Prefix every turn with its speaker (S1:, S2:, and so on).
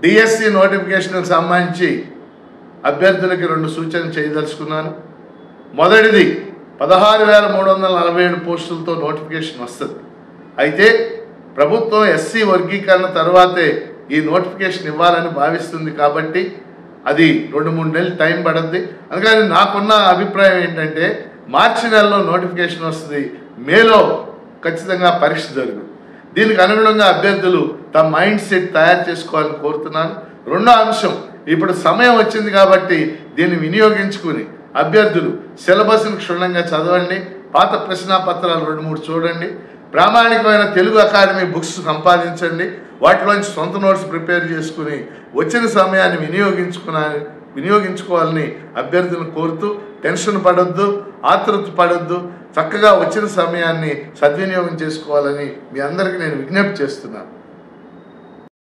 S1: DSC నోటిఫికేషన్కు సంబంధించి అభ్యర్థులకి 2 సూచనలు చేయదలుచుకున్నాను. మొదటిది 16,347 పోస్టులతో నోటిఫికేషన్ వస్తుంది. అయితే ప్రభుత్వం ఎస్సీ వర్గీకరణ తర్వాతే ఈ నోటిఫికేషన్ ఇవ్వాలని భావిస్తుంది కాబట్టి అది 2-3 నెలలు టైం పడుద్ది. అందుకని నాకున్న అభిప్రాయం ఏంటంటే మార్చి నెలలో నోటిఫికేషన్ వస్తుంది, మేలో ఖచ్చితంగా పరీక్ష జరుగుతుంది. దీనికి అనుగుణంగా అభ్యర్థులు తమ మైండ్ సెట్ తయారు చేసుకోవాలని కోరుతున్నాను. రెండో అంశం, ఇప్పుడు సమయం వచ్చింది కాబట్టి దీన్ని వినియోగించుకుని అభ్యర్థులు సిలబస్ని క్షుణ్ణంగా చదవండి, పాత ప్రశ్నాపత్రాలు 2-3 చూడండి, ప్రామాణికమైన తెలుగు అకాడమీ బుక్స్ సంపాదించండి, వాటిలోంచి సొంత నోట్స్ ప్రిపేర్ చేసుకుని వచ్చిన సమయాన్ని వినియోగించుకోవాలని అభ్యర్థులను కోరుతూ టెన్షన్ పడొద్దు, ఆతృత పడొద్దు, చక్కగా వచ్చిన సమయాన్ని సద్వినియోగం చేసుకోవాలని మీ అందరికీ నేను విజ్ఞప్తి చేస్తున్నాను.